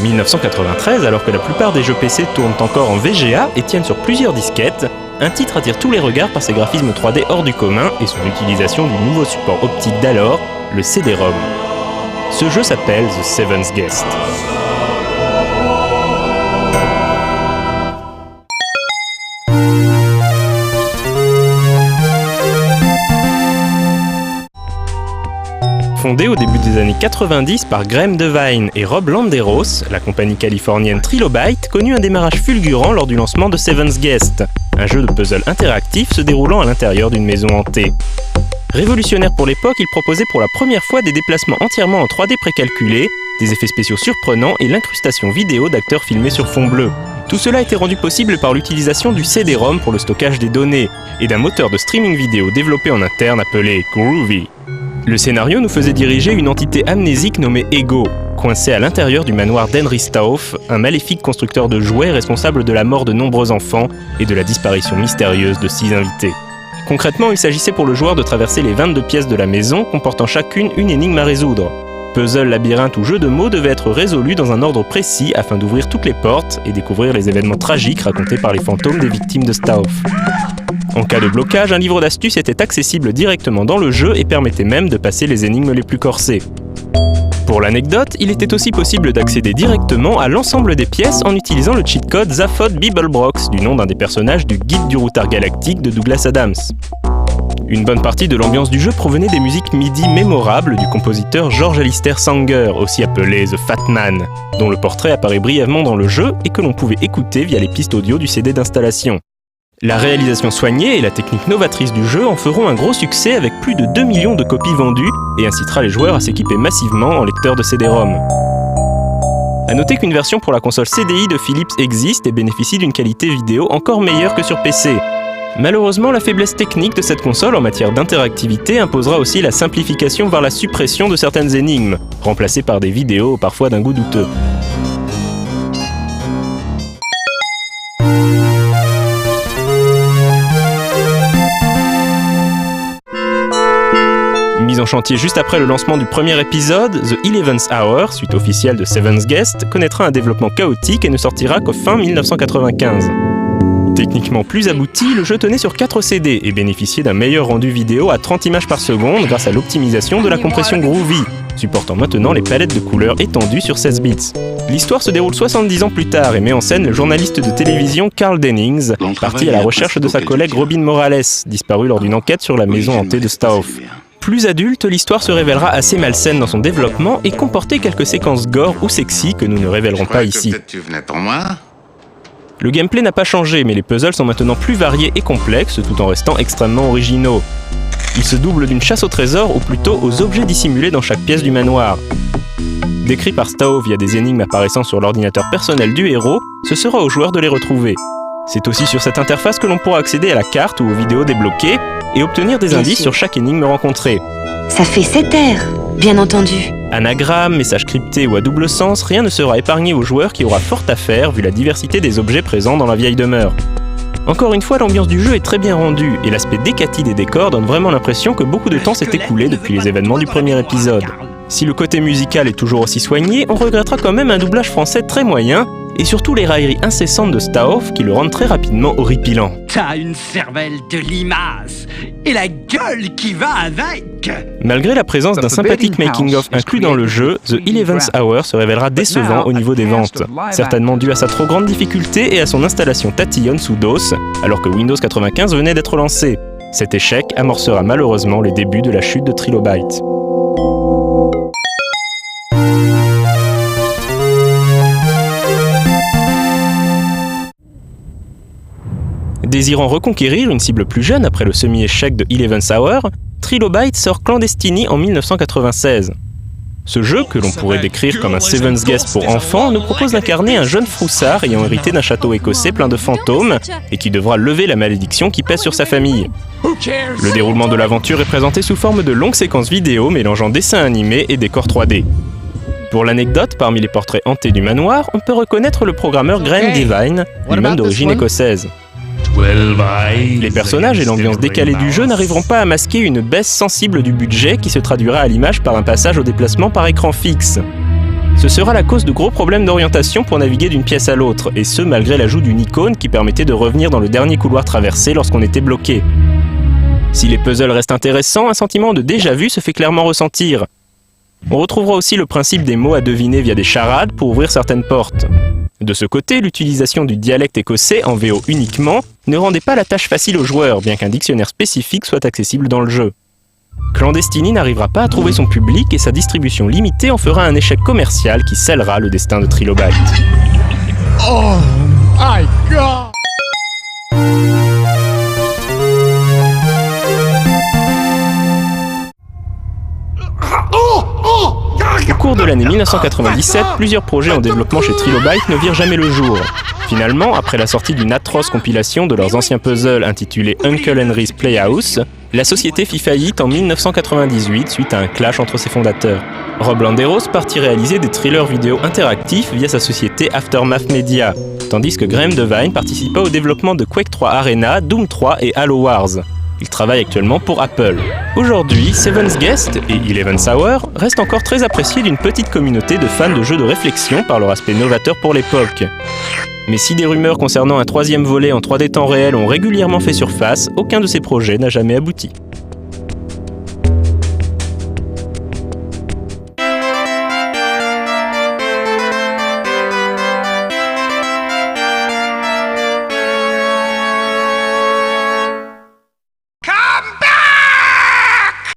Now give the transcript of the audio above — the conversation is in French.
1993, alors que la plupart des jeux PC tournent encore en VGA et tiennent sur plusieurs disquettes, un titre attire tous les regards par ses graphismes 3D hors du commun et son utilisation du nouveau support optique d'alors, le CD-ROM. Ce jeu s'appelle The Seventh Guest. Fondé au début des années 90 par Graham Devine et Rob Landeros, la compagnie californienne Trilobyte connut un démarrage fulgurant lors du lancement de Seventh Guest, un jeu de puzzle interactif se déroulant à l'intérieur d'une maison hantée. Révolutionnaire pour l'époque, il proposait pour la première fois des déplacements entièrement en 3D précalculés, des effets spéciaux surprenants et l'incrustation vidéo d'acteurs filmés sur fond bleu. Tout cela a été rendu possible par l'utilisation du CD-ROM pour le stockage des données et d'un moteur de streaming vidéo développé en interne appelé Groovy. Le scénario nous faisait diriger une entité amnésique nommée Ego, coincée à l'intérieur du manoir d'Henry Stauff, un maléfique constructeur de jouets responsable de la mort de nombreux enfants et de la disparition mystérieuse de 6 invités. Concrètement, il s'agissait pour le joueur de traverser les 22 pièces de la maison, comportant chacune une énigme à résoudre. Puzzle, labyrinthe ou jeu de mots devaient être résolus dans un ordre précis afin d'ouvrir toutes les portes et découvrir les événements tragiques racontés par les fantômes des victimes de Stauff. En cas de blocage, un livre d'astuces était accessible directement dans le jeu et permettait même de passer les énigmes les plus corsées. Pour l'anecdote, il était aussi possible d'accéder directement à l'ensemble des pièces en utilisant le cheat code Zaphod Beeblebrox, du nom d'un des personnages du Guide du routard galactique de Douglas Adams. Une bonne partie de l'ambiance du jeu provenait des musiques MIDI mémorables du compositeur George Alistair Sanger, aussi appelé The Fat Man, dont le portrait apparaît brièvement dans le jeu et que l'on pouvait écouter via les pistes audio du CD d'installation. La réalisation soignée et la technique novatrice du jeu en feront un gros succès avec plus de 2 millions de copies vendues et incitera les joueurs à s'équiper massivement en lecteurs de CD-ROM. A noter qu'une version pour la console CDI de Philips existe et bénéficie d'une qualité vidéo encore meilleure que sur PC. Malheureusement, la faiblesse technique de cette console en matière d'interactivité imposera aussi la simplification voire la suppression de certaines énigmes, remplacées par des vidéos parfois d'un goût douteux. Mise en chantier juste après le lancement du premier épisode, The 11th Hour, suite officielle de Seventh Guest, connaîtra un développement chaotique et ne sortira qu'au fin 1995. Techniquement plus abouti, le jeu tenait sur 4 CD et bénéficiait d'un meilleur rendu vidéo à 30 images par seconde grâce à l'optimisation de la compression Groovy, supportant maintenant les palettes de couleurs étendues sur 16 bits. L'histoire se déroule 70 ans plus tard et met en scène le journaliste de télévision Carl Dennings, parti à la recherche de sa collègue Robin Morales, disparue lors d'une enquête sur la maison hantée de Stauff. Plus adulte, l'histoire se révélera assez malsaine dans son développement et comportait quelques séquences gore ou sexy que nous ne révélerons pas ici. Le gameplay n'a pas changé, mais les puzzles sont maintenant plus variés et complexes tout en restant extrêmement originaux. Ils se doublent d'une chasse au trésor ou plutôt aux objets dissimulés dans chaque pièce du manoir. Décrit par Stauff via des énigmes apparaissant sur l'ordinateur personnel du héros, ce sera au joueur de les retrouver. C'est aussi sur cette interface que l'on pourra accéder à la carte ou aux vidéos débloquées et obtenir des indices sur chaque énigme rencontrée. Ça fait 7 airs, bien entendu. Anagrammes, messages cryptés ou à double sens, rien ne sera épargné au joueur qui aura fort à faire vu la diversité des objets présents dans la vieille demeure. Encore une fois, l'ambiance du jeu est très bien rendue et l'aspect décati des décors donne vraiment l'impression que beaucoup de temps s'est écoulé depuis les événements du premier épisode. Si le côté musical est toujours aussi soigné, on regrettera quand même un doublage français très moyen et surtout les railleries incessantes de Stauff qui le rendent très rapidement horripilant. T'as une cervelle de limace et la gueule qui va avec. Malgré la présence d'un sympathique making-of inclus dans le jeu, The 11th Hour se révélera décevant au niveau des ventes, certainement dû à sa trop grande difficulté et à son installation tatillonne sous DOS, alors que Windows 95 venait d'être lancé. Cet échec amorcera malheureusement les débuts de la chute de Trilobyte. Désirant reconquérir une cible plus jeune après le semi-échec de 11th Hour, Trilobyte sort Clandestiny en 1996. Ce jeu, que l'on pourrait décrire comme un Seventh Guest pour enfants, nous propose d'incarner un jeune froussard ayant hérité d'un château écossais plein de fantômes et qui devra lever la malédiction qui pèse sur sa famille. Le déroulement de l'aventure est présenté sous forme de longues séquences vidéo mélangeant dessins animés et décors 3D. Pour l'anecdote, parmi les portraits hantés du manoir, on peut reconnaître le programmeur Graham Devine, lui-même d'origine écossaise. Les personnages et l'ambiance décalée du jeu n'arriveront pas à masquer une baisse sensible du budget qui se traduira à l'image par un passage au déplacement par écran fixe. Ce sera la cause de gros problèmes d'orientation pour naviguer d'une pièce à l'autre, et ce malgré l'ajout d'une icône qui permettait de revenir dans le dernier couloir traversé lorsqu'on était bloqué. Si les puzzles restent intéressants, un sentiment de déjà-vu se fait clairement ressentir. On retrouvera aussi le principe des mots à deviner via des charades pour ouvrir certaines portes. De ce côté, l'utilisation du dialecte écossais en VO uniquement ne rendait pas la tâche facile aux joueurs, bien qu'un dictionnaire spécifique soit accessible dans le jeu. Clandestiny n'arrivera pas à trouver son public et sa distribution limitée en fera un échec commercial qui scellera le destin de Trilobyte. Oh my god! Au cours de l'année 1997, plusieurs projets en développement chez Trilobyte ne virent jamais le jour. Finalement, après la sortie d'une atroce compilation de leurs anciens puzzles intitulée Uncle Henry's Playhouse, la société fit faillite en 1998 suite à un clash entre ses fondateurs. Rob Landeros partit réaliser des thrillers vidéo interactifs via sa société Aftermath Media, tandis que Graham Devine participa au développement de Quake 3 Arena, Doom 3 et Halo Wars. Il travaille actuellement pour Apple. Aujourd'hui, Seven's Guest et Eleventh Hour restent encore très appréciés d'une petite communauté de fans de jeux de réflexion par leur aspect novateur pour l'époque. Mais si des rumeurs concernant un troisième volet en 3D temps réel ont régulièrement fait surface, aucun de ces projets n'a jamais abouti.